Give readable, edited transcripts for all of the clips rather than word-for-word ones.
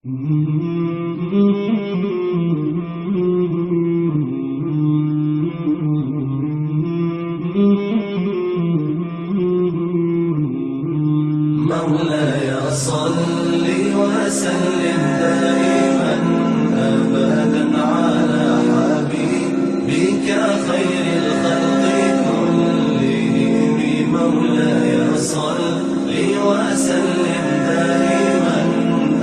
مولاي صل وسلم دائما أبدا على حبيبك خير الخلق كلهم. مولاي صل وسلم دائما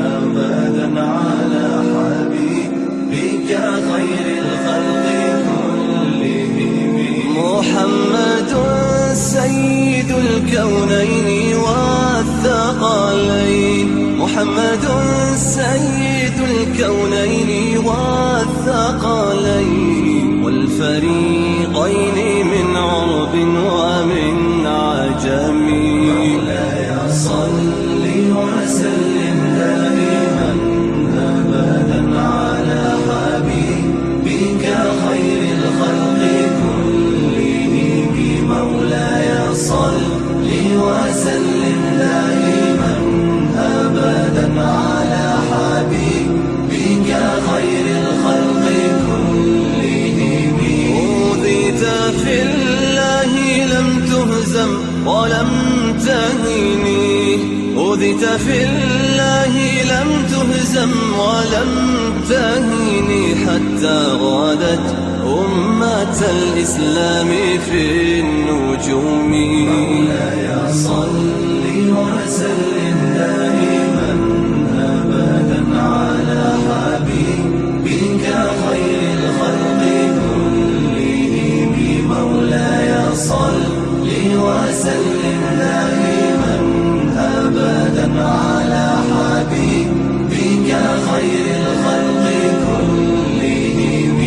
أبدا على حبيبك خير الخلق كلهم. محمد سيد الكونين والثقلين، محمد سيد الكونين والثقلين والفريقين من عرب ومن عجم. مولاي صل وسلم دائما أبدا على حبيبك خير الخلق كلهم. مولاي صل وسلم دائما أبدا على حبيبك خير الخلق كلهم. أوذيت في الله لم تهزم ولم تهني، أوذيت في الله لم تهزم ولم تهني حتى غادت أمة الإسلام في النجوم. مولاي صل وسلم دائما أبدا على حبيبك خير الخلق كلهم. مولاي صل وسلم دائما أبدا على حبيبك خير الخلق كلهم.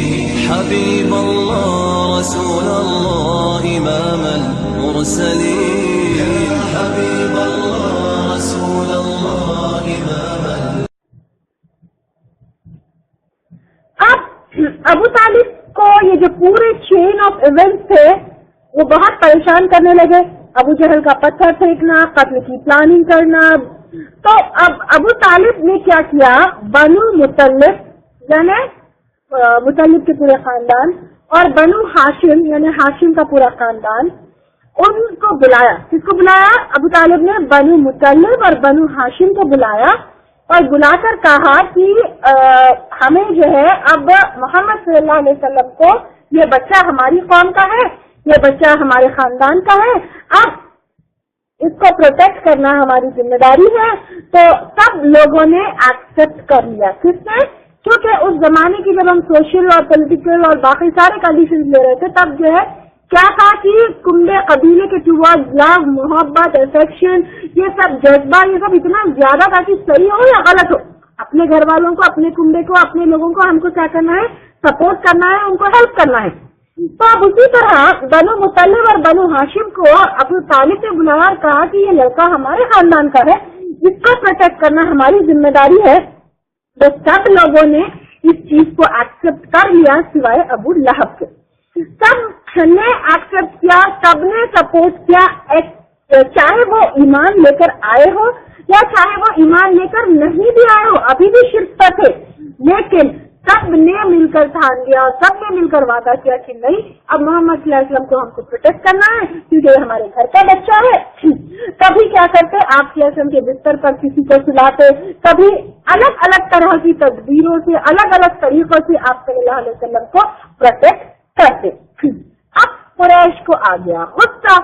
حبيب الله رسول الله إمام المرسلين، حبيب الله رسول الله إمام. اب ابو طالب کو یہ جو پورے چین آف ایونٹس تھے وہ بہت پریشان کرنے لگے. ابو جہل کا پتھر پھینکنا، قتل کی پلاننگ کرنا. تو اب ابو طالب نے کیا کیا، بنو مطلب یعنی مطلب کے پورے خاندان اور بنو ہاشم یعنی ہاشم کا پورا خاندان، ان کو بلایا. کس کو بلایا؟ ابو طالب نے بنو مطلب اور بنو ہاشم کو بلایا اور بلا کر کہا کہ ہمیں جو ہے اب محمد صلی اللہ علیہ وسلم کو، یہ بچہ ہماری قوم کا ہے، یہ بچہ ہمارے خاندان کا ہے، اب اس کو پروٹیکٹ کرنا ہماری ذمہ داری ہے. تو سب لوگوں نے ایکسپٹ کر لیا. کس نے؟ کیونکہ اس زمانے کی جب ہم سوشل اور پولیٹیکل اور باقی سارے کنڈیشن لے رہے تھے تب جو ہے کیا تھا کہ کنبے قبیلے کے ٹوورڈ لو، محبت، افیکشن، یہ سب جذبہ، یہ سب اتنا زیادہ تھا کہ صحیح ہو یا غلط ہو، اپنے گھر والوں کو، اپنے کنبے کو، اپنے لوگوں کو ہم کو کیا کرنا ہے، سپورٹ کرنا ہے، ان کو ہیلپ کرنا ہے. تو اب اسی طرح بنو مطلب اور بنو ہاشم کو ابو طالب نے بلایا اور کہا کہ یہ لڑکا ہمارے خاندان کا ہے، اس کو پروٹیکٹ کرنا ہماری ذمہ داری ہے. تو سب لوگوں نے اس چیز کو ایکسپٹ کر لیا سوائے ابو لہب کے. سب نے ایکسپٹ کیا، سب نے سپورٹ کیا، چاہے وہ ایمان لے کر آئے ہو یا چاہے وہ ایمان لے کر نہیں بھی آئے ہو، ابھی بھی شرک پر تھے، لیکن سب نے مل کر ٹھان لیا، سب نے مل کر وعدہ کیا کہ نہیں، اب محمد صلی اللہ علیہ وسلم کو ہم کو پروٹیکٹ کرنا ہے کیونکہ یہ ہمارے گھر کا بچہ ہے. کبھی کیا کرتے، آپ صلی اللہ علیہ وسلم کے بستر پر کسی کو سلاتے، کبھی الگ الگ طرح کی تدبیروں سے، الگ الگ طریقوں سے آپ صلی اللہ علیہ وسلم کو پروٹیکٹ کرتے. اب قریش کو آ گیا غصہ.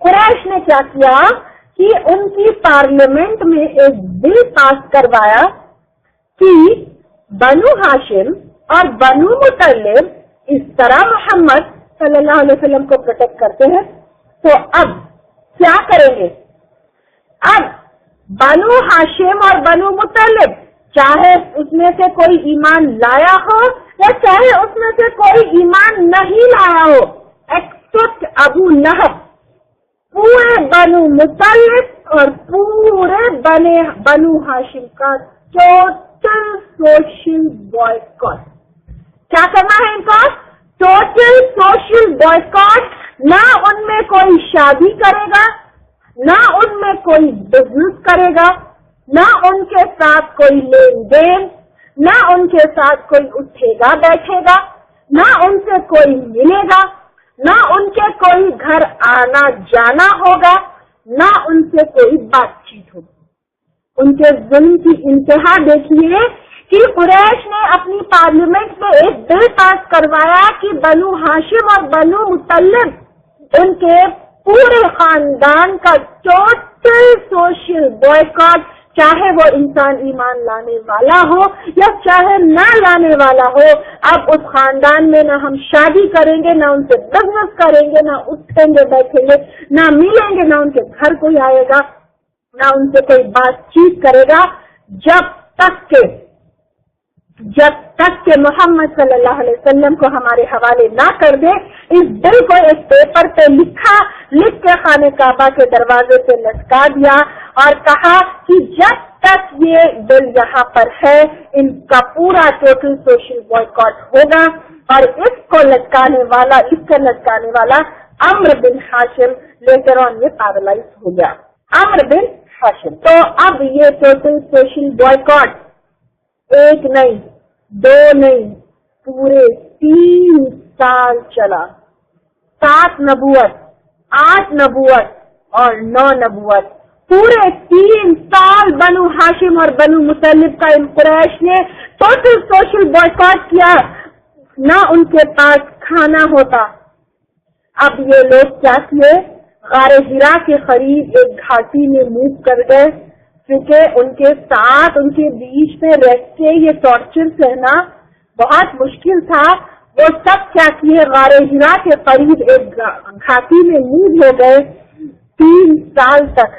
قریش نے کیا کیا کہ ان کی پارلیمنٹ میں ایک بل پاس کروایا کہ بنو ہاشم اور بنو مطلب اس طرح محمد صلی اللہ علیہ وسلم کو پروٹیکٹ کرتے ہیں. تو اب کیا کریں گے؟ اب بنو ہاشم اور بنو مطلب چاہے اس میں سے کوئی ایمان لایا ہو یا چاہے اس میں سے کوئی ایمان نہیں لایا ہو، ایکسپٹ ابو لہب، پورے بنو مطلب اور پورے بنو ہاشم کا ٹوٹل سوشل بوائکاٹ. کیا کرنا ہے ان کو؟ Total social boycott. نہ ان میں کوئی شادی کرے گا، نہ ان میں کوئی بزنس کرے گا، نہ ان کے ساتھ کوئی لین دین، نہ ان کے ساتھ کوئی اٹھے گا بیٹھے گا، نہ ان سے کوئی ملے گا، نہ ان کے کوئی گھر آنا جانا ہوگا، نہ ان سے کوئی بات چیت ہوگی۔ ان کے ظلم کی انتہا دیکھیے کہ قریش نے اپنی پارلیمنٹ میں ایک بل پاس کروایا کہ بنو ہاشم اور بنو مطلب ان کے پورے خاندان کا ٹوٹل سوشل بائیکاٹ، چاہے وہ انسان ایمان لانے والا ہو یا چاہے نہ لانے والا ہو، اب اس خاندان میں نہ ہم شادی کریں گے، نہ ان سے بزنس کریں گے، نہ اٹھیں گے بیٹھیں گے، نہ ملیں گے، نہ ان کے گھر کوئی آئے گا، نہ ان سے کوئی بات چیت کرے گا، جب تک کہ محمد صلی اللہ علیہ وسلم کو ہمارے حوالے نہ کر دے۔ اس بل کو ایک پیپر پہ لکھ کے خانہ کعبہ کے دروازے پہ لٹکا دیا اور کہا کہ جب تک یہ بل یہاں پر ہے ان کا پورا ٹوٹل سوشل بائیکاٹ ہوگا۔ اور اس کو لٹکانے والا عمرو بن ہاشم لیٹر آن یہ پیرالائز ہو گیا، عمرو بن ہاشم۔ تو اب یہ ٹوٹل سوشل بائیکاٹ ایک نہیں، دو نہیں، پورے 3 سال چلا۔ 7 نبوت، 8 نبوت اور 9 نبوت، پورے 3 سال بنو ہاشم اور بنو مطلب کا ان قریش نے ٹوٹل سوشل بائیکاٹ کیا، نہ ان کے پاس کھانا ہوتا۔ اب یہ لوگ کیا کیے؟ غار حرا کے قریب ایک گھاٹی میں موو کر گئے، کیونکہ ان کے ساتھ ان کے بیچ میں رہ کے یہ ٹارچر سہنا بہت مشکل تھا۔ وہ سب کیا کیے؟ غار حرا کے قریب ایک گھاٹی میں موو ہو گئے 3 سال تک۔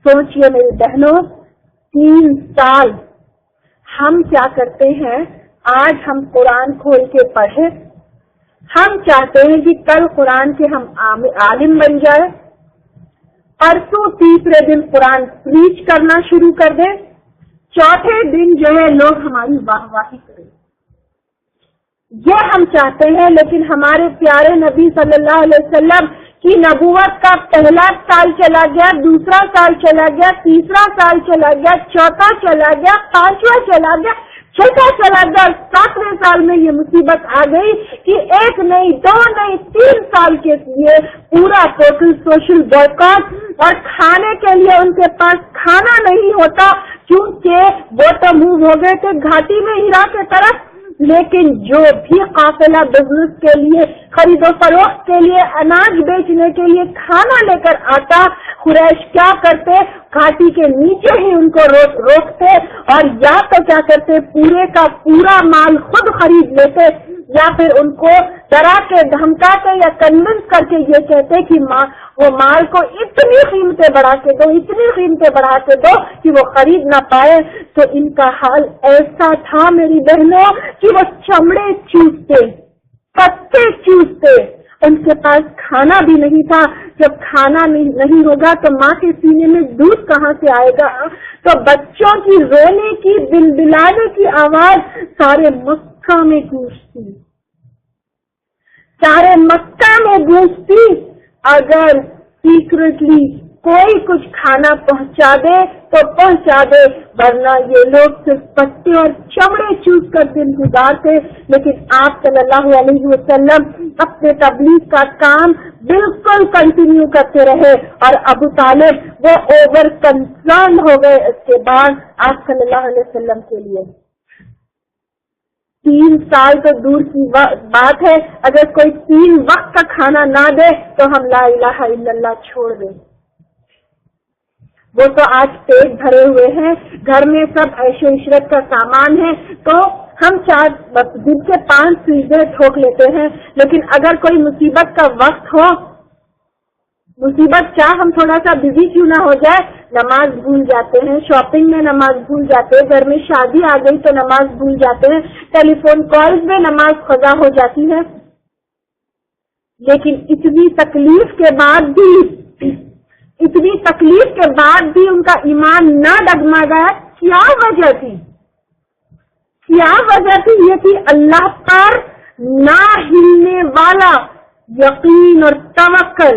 سوچئے میری بہنوں، 3 سال ہم کیا کرتے ہیں؟ آج ہم قرآن کھول کے پڑھے، ہم چاہتے ہیں کہ کل قرآن کے ہم عالم بن جائے، پرسوں تیسرے دن قرآن پریچ کرنا شروع کر دیں، چوتھے دن جو ہے لوگ ہماری واہ واہی کریں، یہ ہم چاہتے ہیں۔ لیکن ہمارے پیارے نبی صلی اللہ علیہ وسلم کی نبوت کا پہلا سال چلا گیا، دوسرا سال چلا گیا، تیسرا سال چلا گیا، چوتھا چلا گیا، 5واں چلا گیا، 6واں چلا گیا، 7ویں سال میں یہ مصیبت آ گئی کہ 1 نہیں، 2 نہیں، 3 سال کے لیے پورا ٹوٹل سوشل بائیکاٹ، اور کھانے کے لیے ان کے پاس کھانا نہیں ہوتا کیونکہ وہ تو موو ہو گئے تھے گھاٹی میں ہرا کے طرف۔ لیکن جو بھی قافلہ بزنس کے لیے، خرید و فروخت کے لیے، اناج بیچنے کے لیے کھانا لے کر آتا، قریش کیا کرتے؟ گھاٹی کے نیچے ہی ان کو روکتے اور یا تو کیا کرتے؟ پورے کا پورا مال خود خرید لیتے، یا پھر ان کو ڈرا کے دھمکا کے یا کنونس کر کے یہ کہتے کہ وہ مال کو اتنی قیمتیں بڑھا کے دو، اتنی قیمتیں بڑھا کے دو کہ وہ خرید نہ پائے۔ تو ان کا حال ایسا تھا میری بہنوں کہ وہ چمڑے چوستے، پتے چوستے، ان کے پاس کھانا بھی نہیں تھا۔ جب کھانا نہیں ہوگا تو ماں کے سینے میں دودھ کہاں سے آئے گا؟ تو بچوں کی رونے کی، بلبلانے کی آواز سارے مکہ میں گونجتی، سارے مکہ میں گونجتی۔ اگر سیکرٹلی کوئی کچھ کھانا پہنچا دے تو پہنچا دے، ورنہ یہ لوگ صرف پتے اور چمڑے چوس کر دن گزارتے۔ لیکن آپ صلی اللہ علیہ وسلم اپنے تبلیغ کا کام بالکل کنٹینیو کرتے رہے، اور ابو طالب وہ اوور کنسرن ہو گئے اس کے بعد آپ صلی اللہ علیہ وسلم کے لیے۔ 3 سال تو دور کی بات ہے، اگر کوئی 3 وقت کا کھانا نہ دے تو ہم لا الہ الا اللہ چھوڑ دیں۔ وہ تو آج پیٹ بھرے ہوئے ہیں، گھر میں سب عیش و عشرت کا سامان ہے، تو ہم دن کے 5 چیزیں ٹھوک لیتے ہیں۔ لیکن اگر کوئی مصیبت کا وقت ہو، مصیبت کیا ہم تھوڑا سا بزی کیوں نہ ہو جائے، نماز بھول جاتے ہیں، شاپنگ میں نماز بھول جاتے ہیں، گھر میں شادی آ گئی تو نماز بھول جاتے ہیں، ٹیلی فون کالز میں نماز قضا ہو جاتی ہے۔ لیکن اتنی تکلیف کے بعد بھی ان کا ایمان نہ ڈگمگایا، کیا وجہ تھی؟ یہ تھی اللہ پر نہ ہلنے والا یقین اور توکل۔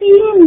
3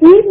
3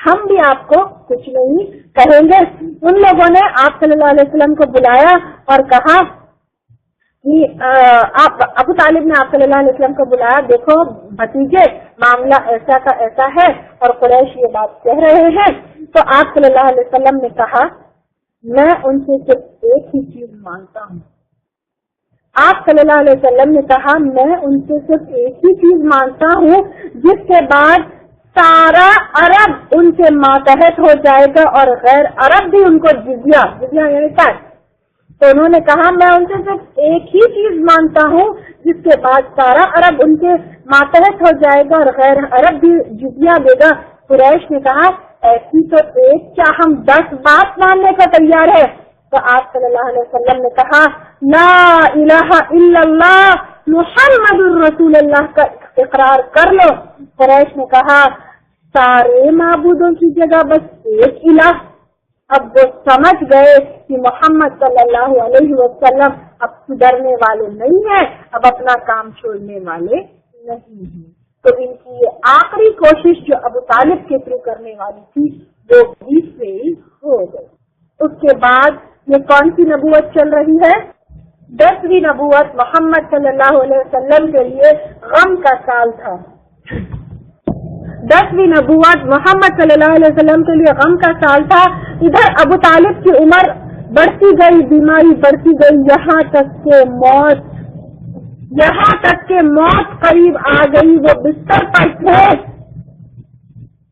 ہم بھی آپ کو کچھ نہیں کہیں گے. ان لوگوں نے آپ صلی اللہ علیہ وسلم کو بلایا اور کہا کہ ابو طالب نے آپ صلی اللہ علیہ وسلم کو بلایا, دیکھو بھتیجے معاملہ ایسا کا ایسا ہے اور قریش یہ بات کہہ رہے ہیں. تو آپ صلی اللہ علیہ وسلم نے کہا میں ان سے صرف ایک ہی چیز مانگتا ہوں. آپ صلی اللہ علیہ وسلم نے کہا میں ان سے صرف ایک ہی چیز مانگتا ہوں جس کے بعد سارا عرب ان کے ماتحت ہو جائے گا اور غیر عرب بھی ان کو جزیہ یعنی ٹیکس. تو انہوں نے کہا میں ان سے صرف ایک ہی چیز مانگتا ہوں جس کے بعد سارا عرب ان کے ماتحت ہو جائے گا اور غیر عرب بھی جزیہ دے گا. قریش نے کہا ایسی تو ایک کیا ہم 10 بات ماننے کو تیار ہے. تو آپ صلی اللہ علیہ وسلم نے کہا لا الہ الا اللہ محمد الرسول اللہ کا اقرار کر لو. قریش نے کہا سارے معبودوں کی جگہ بس ایک الہ. اب وہ سمجھ گئے کہ محمد صلی اللہ علیہ وسلم اب سدھرنے والے نہیں ہیں, اب اپنا کام چھوڑنے والے نہیں ہیں. تو ان کی یہ آخری کوشش جو ابو طالب کے تھرو کرنے والی تھی وہ بھی فیل ہو گئی. اس کے بعد یہ کون سی نبوت چل رہی ہے؟ 10ویں نبوت. محمد صلی اللہ علیہ وسلم کے لیے غم کا سال تھا. 10ویں نبوت محمد صلی اللہ علیہ وسلم کے لیے غم کا سال تھا. ادھر ابو طالب کی عمر بڑھتی گئی, بیماری بڑھتی گئی, یہاں تک کہ موت قریب آ گئی. وہ بستر پر تھے.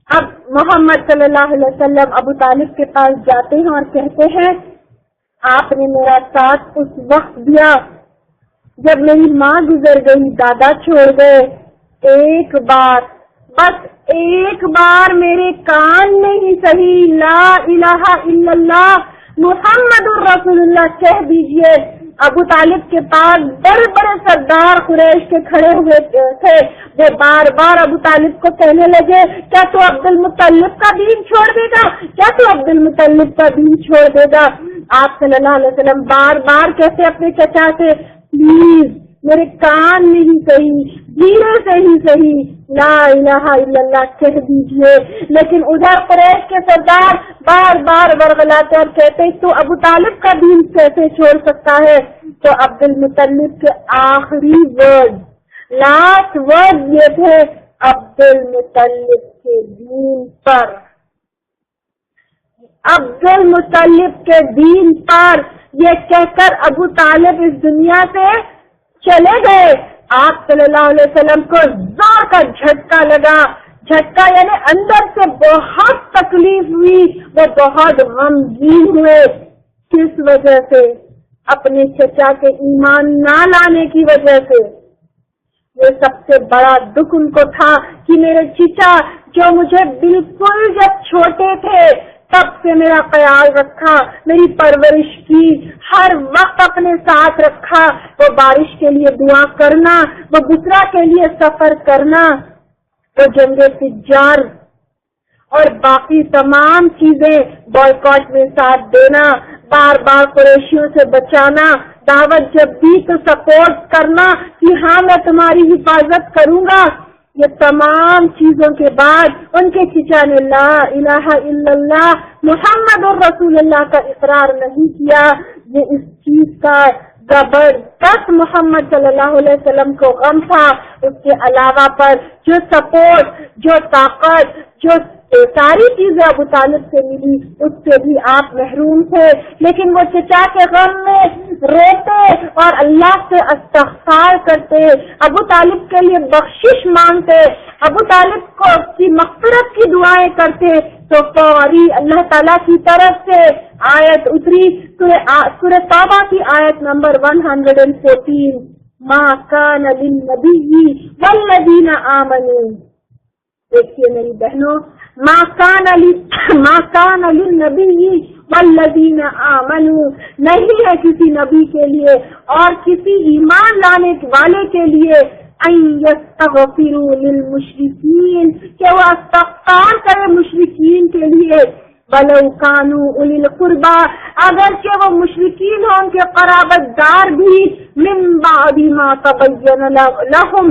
اب محمد صلی اللہ علیہ وسلم ابو طالب کے پاس جاتے ہیں اور کہتے ہیں آپ نے میرا ساتھ اس وقت دیا جب میری ماں گزر گئی, دادا چھوڑ گئے. ایک بار, بس ایک بار میرے کان میں ہی صحیح لا الہ الا اللہ محمد الرسول اللہ کہہ دیجئے. ابو طالب کے پاس بڑے بڑے سردار قریش کے کھڑے ہوئے تھے. وہ بار بار ابو طالب کو کہنے لگے کیا تو عبد المطلب کا دین چھوڑ دے گا, کیا تو عبد المطلب کا دین چھوڑ دے گا. آپ صلی اللہ علیہ وسلم بار بار کہتے اپنے چچا سے پلیز میرے کان میں ہی صحیح, دھیرے سے ہی صحیح لا الہ الا اللہ کہہ دیجئے. لیکن ادھر قریش کے سردار بار بار ورغلاتے اور کہتے تو ابو طالب کا دین کیسے چھوڑ سکتا ہے. تو عبد المطلب کے آخری ورڈ, لاسٹ ورڈ یہ تھے عبد المطلب کے دین پر, عبد المطلب کے دین پر. یہ کہہ کر ابو طالب اس دنیا سے چلے گئے. آپ صلی اللہ علیہ وسلم کو زور کا جھٹکا لگا. جھٹکا یعنی اندر سے بہت تکلیف ہوئی, وہ بہت غمگین ہوئے. کس وجہ سے؟ اپنے چچا کے ایمان نہ لانے کی وجہ سے. یہ سب سے بڑا دکھ ان کو تھا کہ میرے چچا جو مجھے بالکل جب چھوٹے تھے تب سے میرا خیال رکھا, میری پرورش کی, ہر وقت اپنے ساتھ رکھا, وہ بارش کے لیے دعا کرنا, وہ بسرا کے لیے سفر کرنا, وہ جنگ فجار اور باقی تمام چیزیں بائیکاٹ میں ساتھ دینا, بار بار قریشیوں سے بچانا, دعوت جب بھی تو سپورٹ کرنا کہ ہاں میں تمہاری حفاظت کروں گا. یہ تمام چیزوں کے بعد ان کے چچا نے لا الہ الا اللہ محمد الرسول اللہ کا اقرار نہیں کیا. یہ اس چیز کا زبردست محمد صلی اللہ علیہ وسلم کو غم تھا. اس کے علاوہ پر جو سپورٹ, جو طاقت, جو ساری چیزیں ابو طالب سے ملی اس سے بھی آپ محروم تھے. لیکن وہ چچا کے غم میں روتے اور اللہ سے استغفار کرتے, ابو طالب کے لیے بخشش مانگتے, ابو طالب کو اس کی مغفرت کی دعائیں کرتے. تو فوری اللہ تعالیٰ کی طرف سے آیت اتری, سورہ توبہ کی آیت نمبر 114, ما کان للنبی والذین آمنوا. دیکھیے میری بہنوں, ما کان للنبی والذین آمنوا, نہیں ہے کسی نبی کے لیے اور کسی ایمان لانے والے کے لیے ان یستغفروا للمشرکین, کہ وہ استغفار کرے مشرکین کے لیے, ولو کانوا اولی القربى, اگرچہ وہ مشرکین ہوں ان کے قرابت دار بھی, من بعد ما تبین لهم,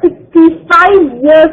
65 years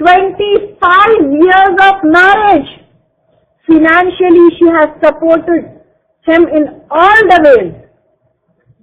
25 years of marriage. Financially she has supported him in all the ways.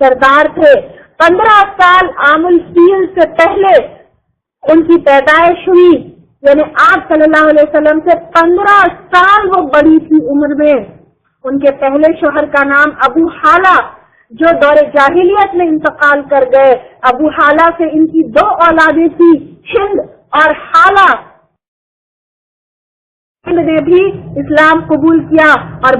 سردار تھے. 15 سال عام الفیل سے پہلے ان کی پیدائش ہوئی، یعنی آپ صلی اللہ علیہ وسلم سے 15 سال وہ بڑی تھی عمر میں. ان کے پہلے شوہر کا نام ابو حالہ، جو دور جاہلیت میں انتقال کر گئے. ابو حالہ سے ان کی 2 اولادیں تھی، ہند اور حالہ. ہند نے بھی اسلام قبول کیا اور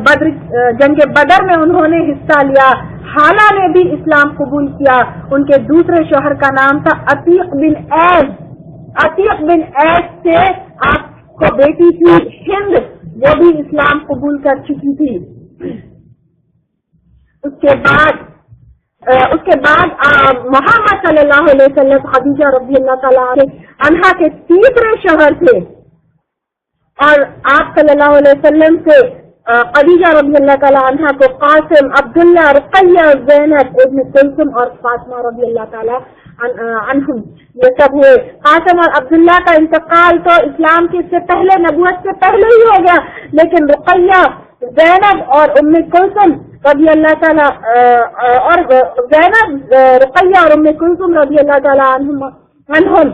جنگ بدر میں انہوں نے حصہ لیا. حالہ نے بھی اسلام قبول کیا. ان کے دوسرے شوہر کا نام تھا عتیق بن ایس. عتیق بن ایس سے آپ کو بیٹی تھی ہند، وہ بھی اسلام قبول کر چکی تھی. اس کے بعد محمد صلی اللہ علیہ وسلم خدیجہ رضی اللہ تعالیٰ عنہا کے تیسرے شوہر تھے، اور آپ صلی اللہ علیہ وسلم سے خدیجہ رضی اللہ تعالیٰ عنہا کو قاسم، عبداللہ، رقیہ، زینب، ابن کلثوم اور فاطمہ رضی اللہ تعالیٰ عنہم یہ سب ہوئے. قاسم اور عبداللہ کا انتقال تو اسلام کے سے پہلے، نبوت سے پہلے ہی ہو گیا، لیکن رقیہ، زینب اور ام کلثوم رضی اللہ تعالیٰ اور زینب، رقیہ اور ام کلثوم رضی اللہ تعالیٰ عنہم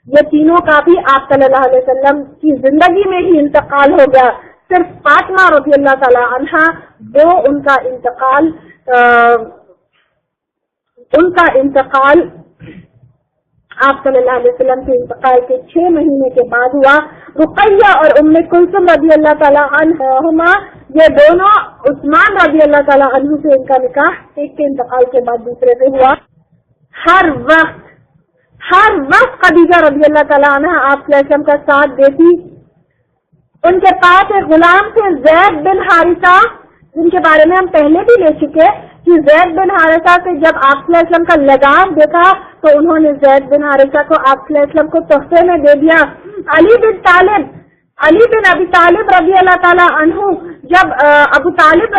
یہ تینوں کا بھی آپ صلی اللہ علیہ وسلم کی زندگی میں ہی انتقال ہو گیا. صرف فاطمہ رضی اللہ تعالیٰ عنہا وہ ان کا انتقال آپ صلی اللہ علیہ وسلم کے انتقال کے 6 مہینے کے بعد ہوا. رقیہ اور ام کلثوم رضی اللہ تعالیٰ عنہما یہ دونوں عثمان رضی اللہ تعالیٰ عنہ سے ان کا نکاح ایک کے انتقال کے بعد دوسرے سے ہوا. ہر وقت خدیجہ رضی اللہ تعالیٰ عنہ آپ صلی اللہ علیہ وسلم کا ساتھ دیتی. ان کے پاس ایک غلام تھے زید بن حارثہ، جن کے بارے میں ہم پہلے بھی لے چکے کہ زید بن حارثہ سے جب آپ صلی اللہ علیہ وسلم کا لگام دیکھا تو انہوں نے زید بن حارثہ کو آپ صلی اللہ علیہ وسلم کو تحفے میں دے دیا. علی بن ابی طالب رضی اللہ تعالیٰ عنہ جب ابو طالب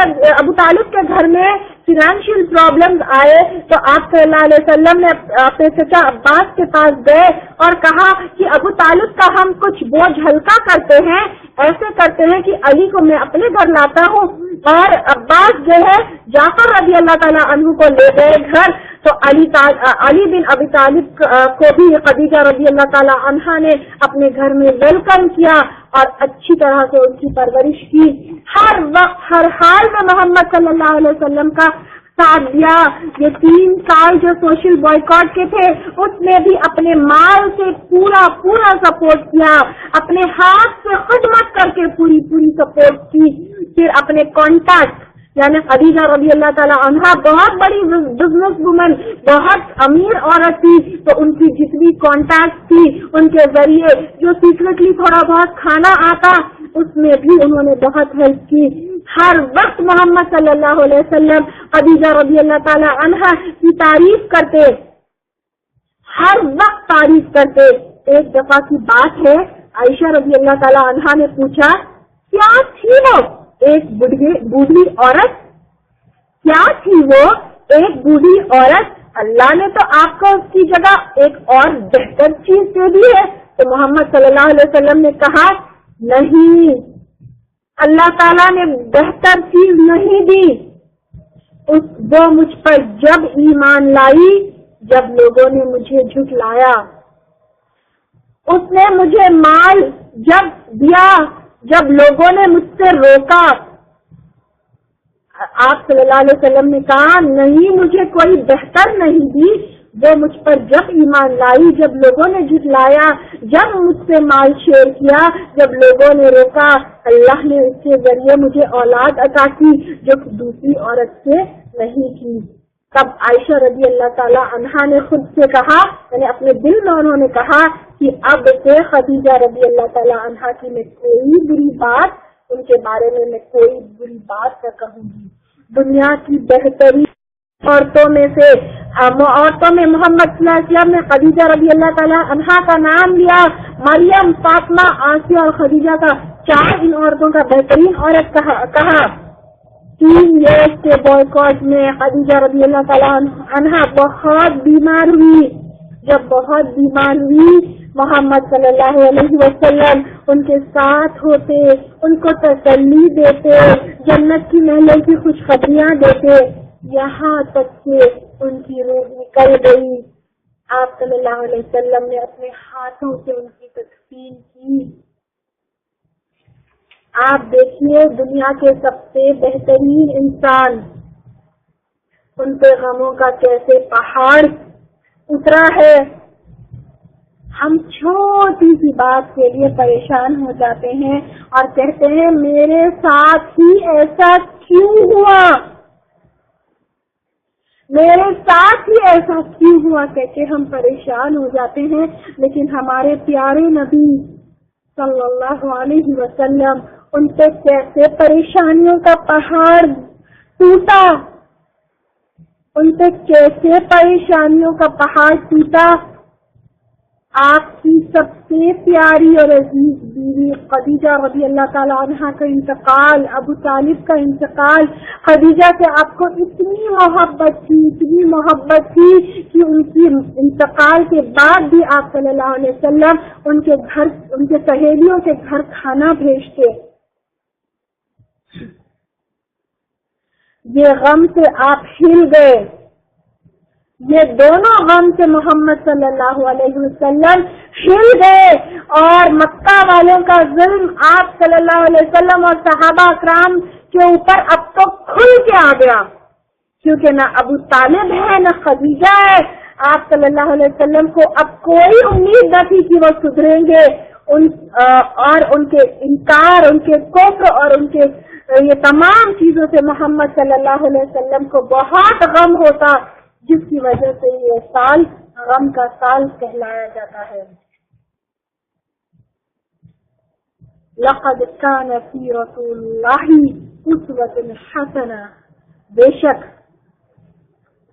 کے گھر میں فائنینشیل پرابلمز آئے تو آپ صلی اللہ علیہ وسلم نے اپنے چچا عباس کے پاس گئے اور کہا کہ ابو طالب کا ہم کچھ بوجھ ہلکا کرتے ہیں، ایسے کرتے ہیں کہ علی کو میں اپنے گھر لاتا ہوں. اور عباس جو ہے جعفر رضی اللہ تعالیٰ عنہ کو لے گئے گھر. تو علی بن ابی طالب کو بھی خدیجہ رضی اللہ تعالیٰ عنہا نے اپنے گھر میں ویلکم کیا اور اچھی طرح سے ان کی پرورش کی. ہر وقت ہر حال میں محمد صلی اللہ علیہ وسلم کا ساتھ دیا. یہ 3 سال جو سوشل بائیکاٹ کے تھے اس میں بھی اپنے مال سے پورا سپورٹ کیا، اپنے ہاتھ سے خدمت کر کے پوری سپورٹ کی. پھر اپنے کانٹیکٹ یعنی خدیجہ رضی اللہ تعالیٰ عنہا بہت بڑی بزنس وومن، بہت امیر عورت تھی، تو ان کی جتنی کانٹیکٹ تھی ان کے ذریعے جو سیکرٹلی تھوڑا بہت کھانا آتا اس میں بھی انہوں نے بہت ہیلپ کی. ہر وقت محمد صلی اللہ علیہ وسلم خدیجہ رضی اللہ تعالیٰ عنہا کی تعریف کرتے، ہر وقت تعریف کرتے. ایک دفعہ کی بات ہے، عائشہ رضی اللہ تعالیٰ عنہا نے پوچھا کیا تھی وہ ایک بوڑھی عورت؟ کیا تھی وہ ایک بوڑھی عورت؟ اللہ نے تو آپ کو اس کی جگہ ایک اور بہتر چیز دے دی ہے. تو محمد صلی اللہ علیہ وسلم نے کہا نہیں، اللہ تعالیٰ نے بہتر چیز نہیں دی. وہ مجھ پر جب ایمان لائی جب لوگوں نے مجھے جھٹلایا، اس نے مجھے مال جب دیا جب لوگوں نے مجھ سے روکا. آپ صلی اللہ علیہ وسلم نے کہا نہیں، مجھے کوئی بہتر نہیں دی. وہ مجھ پر جب ایمان لائی جب لوگوں نے جھٹلایا، جب مجھ سے مال شیئر کیا، جب لوگوں نے روکا، اللہ نے اس کے ذریعے مجھے اولاد عطا کی جو دوسری عورت سے نہیں کی. تب عائشہ رضی اللہ تعالیٰ عنہا نے خود سے کہا، یعنی اپنے دل میں انہوں نے کہا کہ اب سے خدیجہ رضی اللہ تعالیٰ عنہا کی میں کوئی بری بات ان کے بارے میں کوئی بری بات نہ کہوں گی. دنیا کی بہترین عورتوں میں محمد صلی اللہ علیہ وسلم نے خدیجہ رضی اللہ تعالیٰ عنہا کا نام لیا. مریم، فاطمہ، آسیہ اور خدیجہ کا 4 ان عورتوں کا بہترین عورت کہا. 3 ایئرس کے بائیکاٹ میں خدیجہ رضی اللہ تعالیٰ عنہا بہت بیمار ہوئی. جب بہت بیمار ہوئی محمد صلی اللہ علیہ وسلم ان کے ساتھ ہوتے، ان کو تسلی دیتے، جنت کی محلوں کی خوشخبریاں دیتے. یہاں تک کہ ان کی روح نکل گئی. آپ صلی اللہ علیہ وسلم نے اپنے ہاتھوں سے ان کی تدفین کی. آپ دیکھیے دنیا کے سب سے بہترین انسان، ان پہ غموں کا کیسے پہاڑ اترا ہے. ہم چھوٹی سی بات کے لیے پریشان ہو جاتے ہیں اور کہتے ہیں میرے ساتھ ہی ایسا کیوں ہوا، میرے ساتھ ہی ایسا کیوں ہوا کہہ کے ہم پریشان ہو جاتے ہیں. لیکن ہمارے پیارے نبی صلی اللہ علیہ وسلم، ان پہ کیسے پریشانیوں کا پہاڑ ٹوٹا، ان پہ کیسے پریشانیوں کا پہاڑ ٹوٹا. آپ کی سب سے پیاری اور عزیز بیوی خدیجہ رضی اللہ تعالی عنہا کا انتقال، ابو طالب کا انتقال. خدیجہ سے آپ کو اتنی محبت تھی کہ ان کی انتقال کے بعد بھی آپ صلی اللہ علیہ وسلم ان کے گھر، ان کے سہیلیوں کے گھر کھانا بھیجتے. یہ غم سے آپ ہل گئے، یہ دونوں غم سے محمد صلی اللہ علیہ وسلم ہل گئے. اور مکہ والوں کا ظلم آپ صلی اللہ علیہ وسلم اور صحابہ اکرام کے اوپر اب تو کھل کے آ گیا، کیونکہ نہ ابو طالب ہے نہ خدیجہ ہے. آپ صلی اللہ علیہ وسلم کو اب کوئی امید نہ تھی کہ وہ سدھریں گے. اور ان کے انکار، ان کے کفر اور ان کے یہ تمام چیزوں سے محمد صلی اللہ علیہ وسلم کو بہت غم ہوتا، جس کی وجہ سے یہ سال غم کا سال کہلایا جاتا ہے. لقد كان في رسول الله اسوة حسنة. بے شک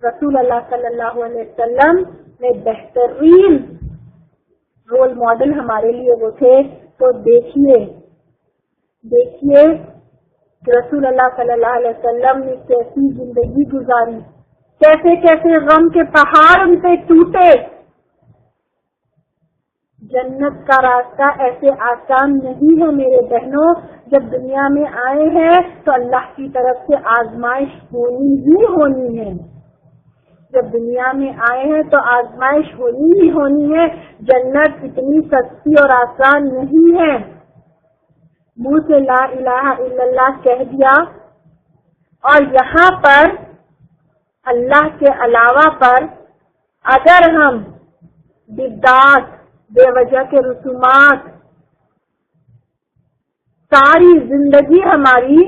رسول اللہ صلی اللہ علیہ وسلم میں بہترین رول ماڈل ہمارے لیے وہ تھے. تو دیکھیے کہ رسول اللہ صلی اللہ علیہ وسلم نے کیسی زندگی گزاری، کیسے کیسے غم کے پہاڑ ان پہ ٹوٹے. جنت کا راستہ ایسے آسان نہیں ہے میرے بہنوں. جب دنیا میں آئے ہیں تو اللہ کی طرف سے آزمائش ہونی ہی ہونی ہے. جب دنیا میں آئے ہیں تو آزمائش ہونی ہی ہونی ہے. جنت اتنی سستی اور آسان نہیں ہے. منہ سے لا الہ الا اللہ کہہ دیا اور یہاں پر اللہ کے علاوہ پر اگر ہم بدعات، بے وجہ کے رسومات، ساری زندگی ہماری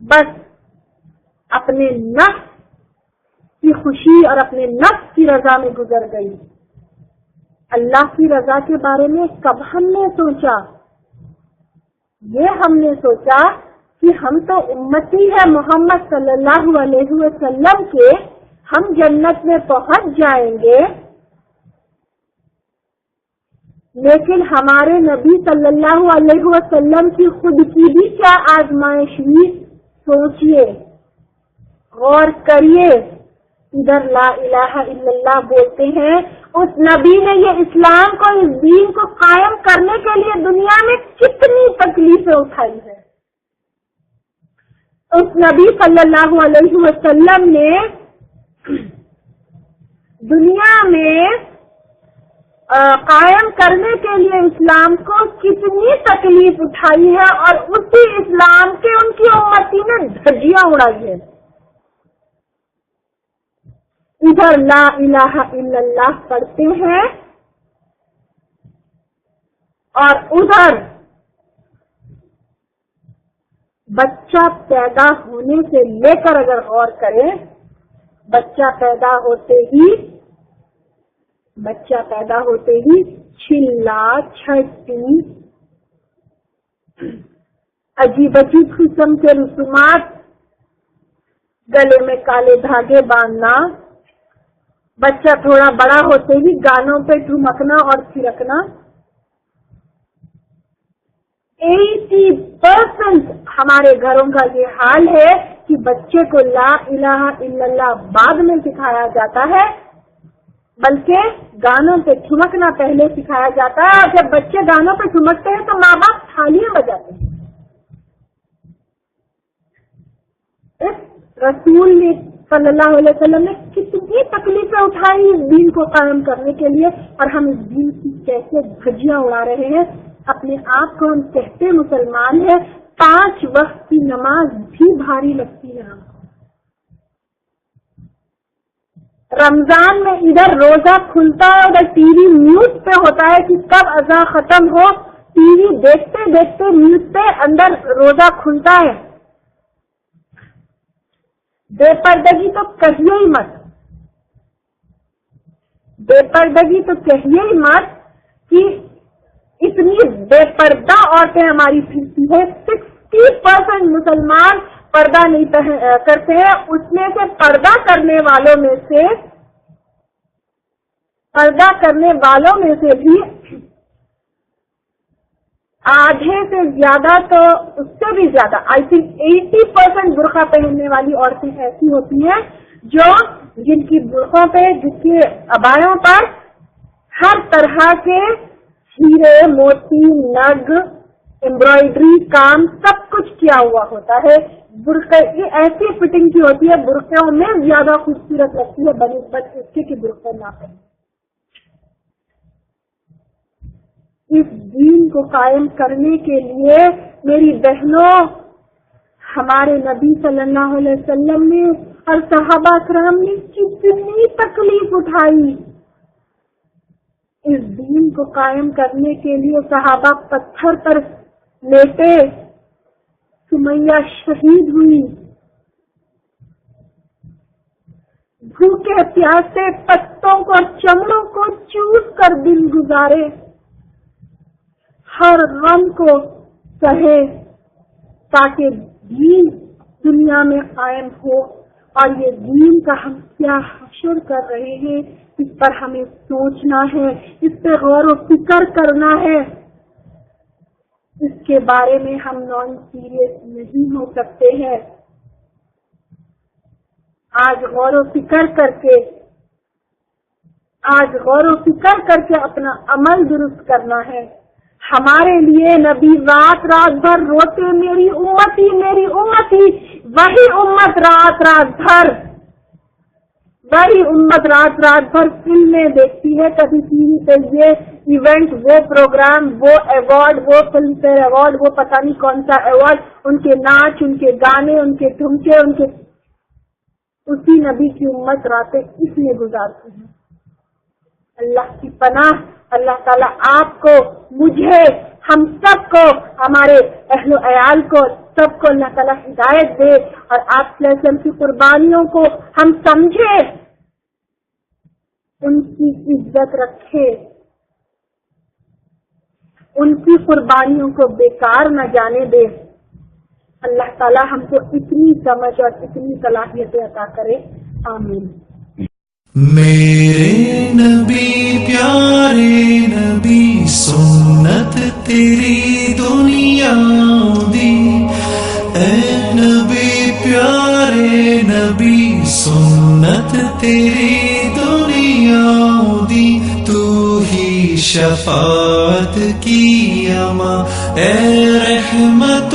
بس اپنے نفس کی خوشی اور اپنے نفس کی رضا میں گزر گئی. اللہ کی رضا کے بارے میں کب ہم نے سوچا؟ یہ ہم نے سوچا کہ ہم تو امتی ہے محمد صلی اللہ علیہ وسلم کے، ہم جنت میں پہنچ جائیں گے. لیکن ہمارے نبی صلی اللہ علیہ وسلم کی خود کی بھی کیا آزمائش ہوئی، سوچئے، غور کریے. ادھر لا الہ الا اللہ بولتے ہیں، اس نبی نے یہ اسلام کو، اس دین کو قائم کرنے کے لیے دنیا میں کتنی تکلیفیں اٹھائی ہیں. اس نبی صلی اللہ علیہ وسلم نے دنیا میں قائم کرنے کے لیے اسلام کو کتنی تکلیف اٹھائی ہے، اور اسی اسلام کے ان کی امتی نے دھجیاں اڑائی ہے. ادھر لا الہ الا اللہ پڑھتے ہیں اور ادھر بچہ پیدا ہونے سے لے کر اگر غور کریں، بچہ پیدا ہوتے ہی چلا چھٹی، عجیب عجیب قسم کے رسومات، گلے میں کالے دھاگے باندھنا، بچہ تھوڑا بڑا ہوتے ہی گانوں پہ ٹھمکنا اور تھرکنا. 80% ہمارے گھروں کا یہ حال ہے کہ بچے کو لا الہ الا اللہ بعد میں سکھایا جاتا ہے، بلکہ گانوں پہ ٹھمکنا پہلے سکھایا جاتا ہے. اور جب بچے گانوں پہ ٹھمکتے ہیں تو ماں باپ تھالیاں بجاتے ہیں. رسول نے صلی اللہ علیہ وسلم نے کتنی تکلیفیں اٹھائی اس دین کو قائم کرنے کے لیے، اور ہم اس دین کی کیسے دھجیاں اڑا رہے ہیں. اپنے آپ کو ہم کہتے مسلمان ہیں، 5 وقت کی نماز بھی بھاری لگتی ہے ہم کو. رمضان میں ادھر روزہ کھلتا ہے، ادھر ٹی وی میوٹ پہ ہوتا ہے کہ کب اذان ختم ہو، ٹی وی دیکھتے دیکھتے میوٹ پہ اندر روزہ کھلتا ہے. بے پردگی تو کہیے ہی مت، بے پردگی تو کہیے ہی مت کہ اتنی بے پردہ عورتیں ہماری پھرتی ہے. 60% مسلمان پردہ نہیں کرتے ہیں. اس میں سے پردہ کرنے والوں میں سے بھی آدھے سے زیادہ، تو اس سے بھی زیادہ، آئی تھنک 80% برقع پہننے والی عورتیں ایسی ہوتی ہیں جن کی برقعوں پہ، جس کے عبایوں پر ہر طرح کے ہیرے، موتی، نگ، امبرائڈری کام سب کچھ کیا ہوا ہوتا ہے. برقع یہ ایسی فٹنگ کی ہوتی ہے، برقعوں میں زیادہ خوبصورت لگتی ہے بنسبت اس کے کہ برقع نہ پہنے. اس دین کو قائم کرنے کے لیے میری بہنوں، ہمارے نبی صلی اللہ علیہ وسلم نے اور صحابہ کرام نے کتنی تکلیف اٹھائی. اس دین کو قائم کرنے کے لیے صحابہ پتھر پر لیٹے، سمیہ شہید ہوئی، بھوکے پیاسے پتوں کو اور چمڑوں کو چوس کر دن گزارے، ہر غم کو سہے تاکہ دین دنیا میں قائم ہو. اور یہ دین کا ہم کیا حشر کر رہے ہیں، اس پر ہمیں سوچنا ہے، اس پہ غور و فکر کرنا ہے. اس کے بارے میں ہم نان سیریس نہیں ہو سکتے ہیں. آج غور و فکر کر کے اپنا عمل درست کرنا ہے. ہمارے لیے نبی رات رات بھر روتے، میری امتی میری امتی. وہی امت رات رات بھر فلمیں دیکھتی ہے، کبھی ٹی وی پہ یہ ایونٹ، وہ پروگرام، وہ ایوارڈ، وہ فلم فیئر ایوارڈ، وہ پتہ نہیں کون سا ایوارڈ، ان کے ناچ، ان کے گانے، ان کے ٹھمکے، اسی نبی کی امت راتیں اس میں گزارتی ہیں. اللہ کی پناہ، اللہ تعالیٰ آپ کو، مجھے، ہم سب کو، ہمارے اہل و عیال کو، سب کو اللہ تعالیٰ ہدایت دے، اور آپ صلی اللہ علیہ وسلم کی قربانیوں کو ہم سمجھے، ان کی عزت رکھے، ان کی قربانیوں کو بیکار نہ جانے دے. اللہ تعالیٰ ہم کو اتنی سمجھ اور اتنی صلاحیتیں عطا کرے. آمین. میرے نبی پیارے نبی سنت تیری دنیا دی، اے نبی پیارے نبی سنت تیری دنیا دی. تو ہی شفاعت کی اما، اے رحمت